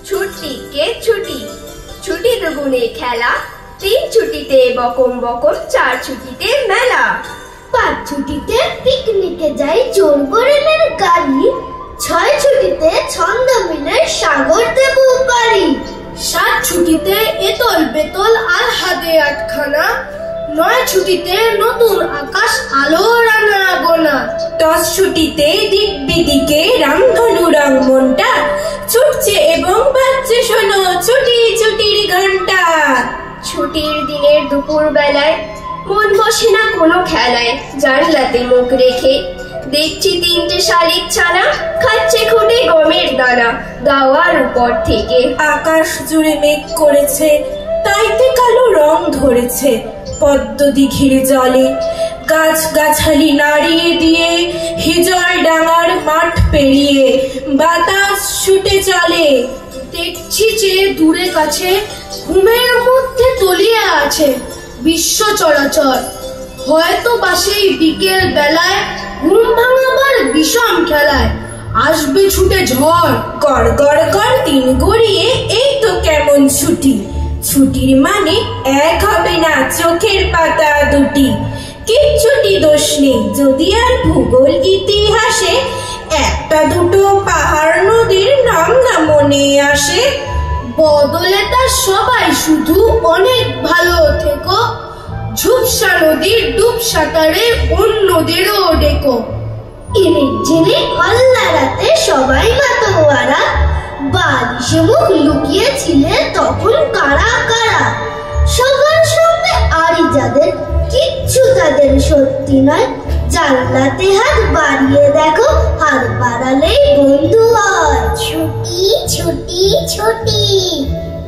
ছুটিকে ছুটি, ছুটি দুগুণে খেলা, 3 ছুটিতে বকম বকম, 4 ছুটিতে মেলা। 5 ছুটিতে পিকনিকে যাই জোর করেলের গাড়ি, 6 ছুটিতে ছন্দ মিলে সাগর দেব পারি। 7 ছুটিতে এতল বেতল আর হাতে 8খানা, 9 ছুটিতে নতুন আকাশ আলো রাঙা গোনা। 10 ছুটিতে দিক বিদিকে রামধনু রং মনটা, ছুটছে এবং বাজছে শোনো ছুটি ছুটির ঘন্টা। ছুটির দিনের দুপুর বেলায় মন বসে না কোনো খেলায়, জানলাতে মুখ রেখে দেখছি 3টে শালিক ছানা, খাচ্ছে খুঁটে গমের দানা দাওয়ার উপর থেকে। আকাশ জুড়ে মেঘ করেছে, তাইতে কালো রং ধরেছে পদ্ম দিঘির জলে। গাছ গাছালি নাড়িয়ে দিয়ে হিজল ডাঙার মাঠ পেরিয়ে বাতাস ছুটে চলে। দেখছি যে দূরে কাছে ঘুমের মধ্যে তলিয়ে আছে বিশ্ব চলাচল, হয়তো পাশেই বিকেল বেলায় ঘুম ভাঙাবার বিষম খেলায় আসবে ছুটে ঝড়। গড় গড় গড় 3 গড়িয়ে এই তো কেমন ছুটি, ছুটির মানে এক হবে না চোখের পাতা দুটি। কিচ্ছুটি দোষ নেই যদি আর ভূগোল ইতিহাসে একটা দুটো পাহাড় নদীর নাম না মনে আসে। বদলে তার সবাই শুধু অনেক ভালো থেকো, ঝুপসা নদীর ডুব সাঁতারে অন্যদেরও ডেকো। ইনিক ঝিনিক হল্লা রাতে সবাই মাতোয়ারা, বালিশে মুখ লুকিয়েছিলে তখন কারা কারা। সবার সামনে আড়ি যাদের, কিচ্ছু তাদের সত্যি নয়, জানলাতে হাত বাড়িয়ে দেখো, হাত বাড়ালেই বন্ধু হয়। ছুটি ছুটি ছুটি,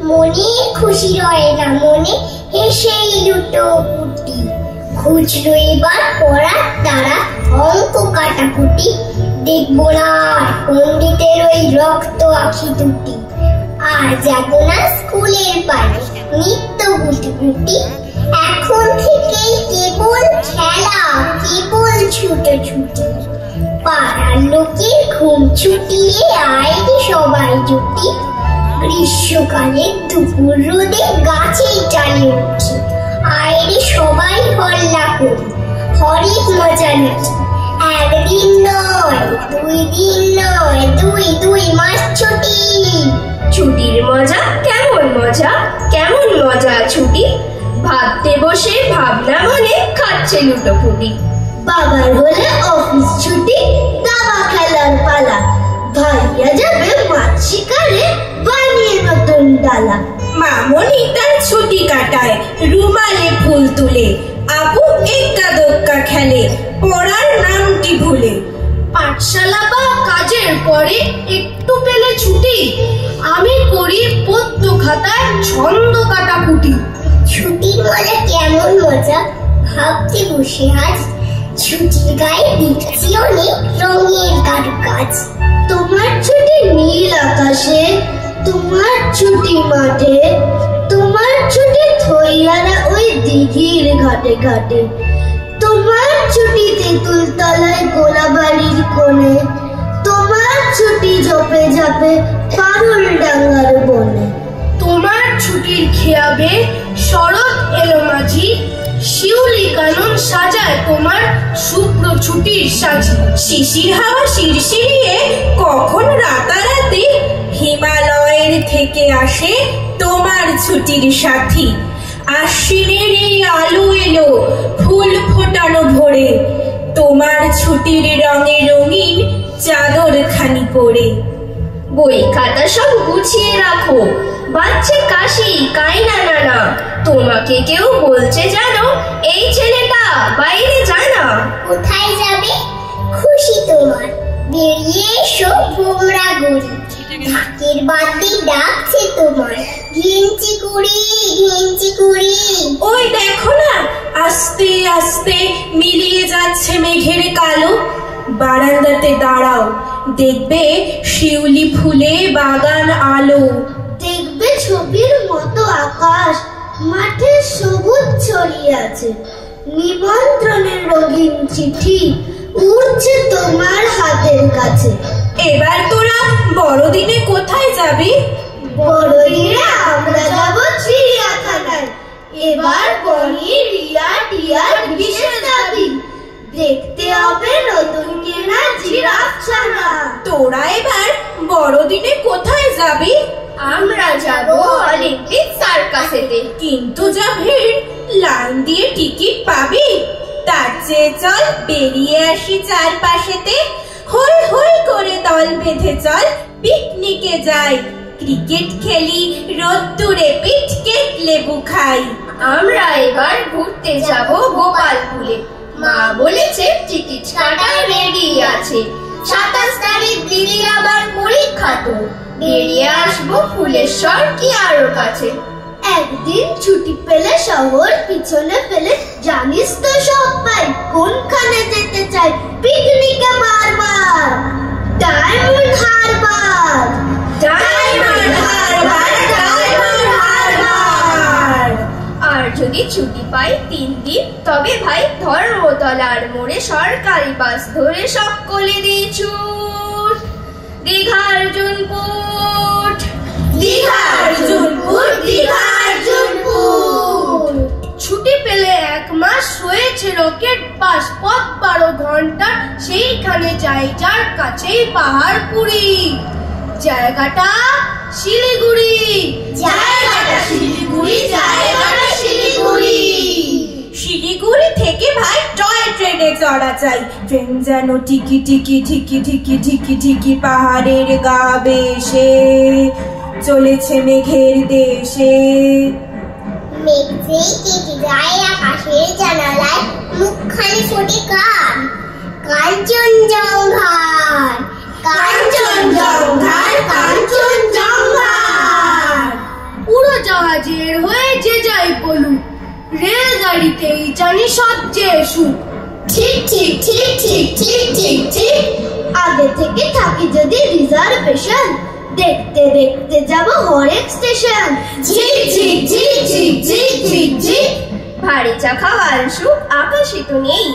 মনে খুশি রয় না মনে, হেসেই লুটো পুটি। খুচরো এবার পড়ার তারা, অঙ্ক কাটাকুটি, দেখবো না পণ্ডিতের ওই রক্ত আঁখি দুটি। আর যাবো না স্কুলের পারে নিত্য গুটি গুটি, এখন থেকেই কেবল খেলা, কেবল ছুটোছুটি। পাড়ার লোকের ঘুম ছুটিয়ে আয়রে সবাই জুটি, গ্রীষ্মকালে দুপুর রোদে গাছেই চালে উঠি, আয়রে সবাই হল্লা করি, হরেক মজা নাকি। 1 দিন নয় 2 দিন নয়, 2 মাস ছুটি। ছুটির মজা কেমন মজা, কেমন মজা ছুটি, ভাবতে বসে ভাবনা মনে খাচ্ছে লুটোপুটি। বাবার হলে অফিস ছুটি, দাবা খেলার পালা, ভাইয়া যাবে মাছ শিকারে বানিয়ে নতুন ডালা। মামনি তার ছুটি কাটায় রুমালে ফুল তুলে, আপু এক্কা দোক্কা খেলে পড়ার নামটি ভুলে। পাঠশালা বা কাজের পরে একটু পেলে ছুটি, আমি করি পদ্য খাতায় ছন্দ কাটাকুটি। ছুটির মজা কেমন মজা ভাবতে বসে আজ, ছুটির গায়ে দেখছি অনেক রঙের কারুকাজ। তোমার ছুটি নীল আকাশে, তোমার ছুটি মাঠে, তোমার ছুটি থইয়ারা ওই দিঘির ঘাটে ঘাটে, তোমার ছুটি তেঁতুল তলায় গোলাবাড়ির কোণে, তোমার ছুটি ঝোপে ঝাপে পারুল ডাঙ্গার বনে। তোমার ছুটির খেয়াবে শরৎ এলো মাঝি, শিউলি কানন সাজায় তোমার শুভ্র ছুটির সাজি। শিশির হাওয়া শিরশিরিয়ে কখন রাতারাতি হিমালয়ের থেকে আসে তোমার ছুটির সাথী। আশ্বিনের এই আলো এলো ফুল ফোটানো ভোরে, তোমার ছুটির রঙে রঙিন চাদর খানি পরে। বই খাতা সব গুছিয়ে রাখো, বাচ্চা কাশি কাইনা নানা, তোমাকে কেউ বলছে জানো এই ছেলেটা বাইরে জানা। কোথায় যাবে খুশি তোমার, বেরিয়ে এসো ভোমরা গড়ি, ঢাকের বাতি ডাকছে তোমার, ঘিঞ্চি কুড়ি ঘিঞ্চি কুড়ি। ওই দেখো না আস্তে আস্তে মিলিয়ে যাচ্ছে মেঘের কালো, বারান্দাতে দাঁড়াও দেখবে শিউলি ফুলে বাগান আলো। দেখবে ছবির মতো আকাশ, মাঠে সবুজ ছড়িয়ে আছে, নিমন্ত্রণের রঙিন চিঠি উড়ছে তোমার হাতের কাছে। এবার তোরা বড়দিনে কোথায় যাবি? বড়দিনে আমরা যাব চিড়িয়াখানায়। এবার বনি রিয়া টিয়ার বিশেষ দাবি, দেখতে হবে নতুন কেনা জিরাফ ছানা। তোরা এবার বড়দিনে কোথায় যাবি? আমরা যাব অলিম্পিক সার্কাসেতে। কিন্তু যা ভিড়, লাইন দিয়ে টিকিট পাবি? তার চেয়ে চল বেরিয়ে আসি চারপাশেতে, হই হই করে দল বেঁধে চল পিকনিকে যাই। ক্রিকেট খেলি, রোদ্দুরে পিঠকে লেবু খাই। আমরা এবার ঘুরতে যাব গোপালপুরে। মা বলেছে টিকিট কাটা রেডি আছে। 27 তারিখ দিদি আবার পরীক্ষা তো, বেরিয়ে আসবো ফুলেশ্বর কি আরো কাছে। একদিন ছুটি পেলে শহর পিছনে ফেলে, জানিস তো সবাই কোনখানে যেতে চাই পিকনিকে বারবার? ডায়মন্ড হারবার। ডায়মন্ড হারবার, ডায়মন্ড হারবার। আর যদি ছুটি পাই 3 দিন, তবে ভাই ধর্মতলার মোড়ে সরকারি বাস ধরে সকলে দিয়ে ছুট দীঘার্জুনপুর। দীঘার্জুনপুর, দীঘার্জুনপুর। ছুটি পেলে 1 মাস হয়েছে রকেট পাস, পথ 12 ঘন্টা সেইখানে যাই যার কাছেই পাহাড়পুরি। জায়গাটা শিলিগুড়ি। জায়গাটা শিলিগুড়ি, জায়গাটা শিলিগুড়ি। শিলিগুড়ি থেকে ভাই টয় ট্রেনে চড়া চাই। ট্রেন যেন টিকি টিকি টিকি টিকি টিকি টিকি পাহাড়ের গা বেশে চলেছে মেঘের দেশে। মেঘ যেই কেটে যায় আকাশের জানালায়, মুখখানি ফোটে কার? কাঞ্চনজঙ্ঘার, কাঞ্চনজঙ্ঘার, কাঞ্চনজঙ্ঘার। উড়োজাহাজের হয়ে যে যাই বলুক, রেলগাড়িতেই জানি সবচেয়ে সুখ। ঠিক ঠিক ঠিক ঠিক ঠিক ঠিক ঠিক। আগে থেকে থাকি যদি রিজার্ভেশন, দেখতে দেখতে যাব হরেক স্টেশন। ঝিক ঝিক ঝিক ঝিক ঝিক ঝিক ঝিক। ভারী চাকা সুখ আকাশে তো নেই,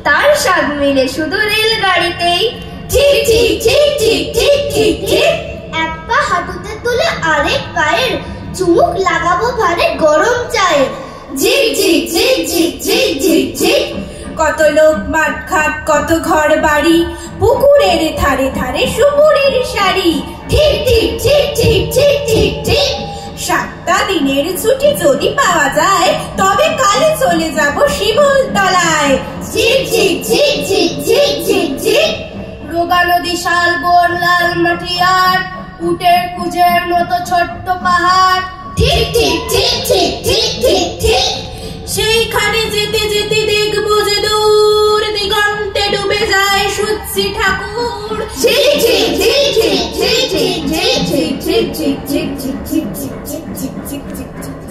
তার স্বাদ মেলে শুধু রেলগাড়িতেই। ঠিক ঠিক ঠিক ঠিক ঠিক ঠিক ঠিক। এক পা হাঁটুতে তুলে আরেক পায়ের চুমুক লাগাবো ভারে গরম চায়ে। ঝিক ঝিক ঝিক ঝিক ঝিক ঝিক ঝিক। কত লোক মাঠ ঘাট, কত ঘর বাড়ি, পুকুরের ধারে ধারে সুপুরির শাড়ি। ঠিক ঠিক ঠিক ঠিক ঠিক ঠিক ঠিক। 7টা দিনের ছুটি যদি পাওয়া যায়, তবে কালে চলে যাব শিমুলতলায়। ঝিক ঝিক ঝিক ঝিক ঝিক ঝিক ঝিক। রোগা নদী, শালবন, লাল মাটি আর উটের কুজের মতো ছোট্ট পাহাড়। ঠিক ঠিক ঠিক ঠিক ঠিক ঠিক ঠিক। সেইখানে যেতে যেতে দেখবো যে দূর দিগন্তে ডুবে যায় সুচ্ছি ঠাকুর। ঝিক ঝিক ঝিক ঝিক ঝিক ঝিক ঝিক ঝিক ঝিক ঝিক ঝিক ঝিক ঝিক ঝিক ঝিক ঝিক ঝিক ঝিক।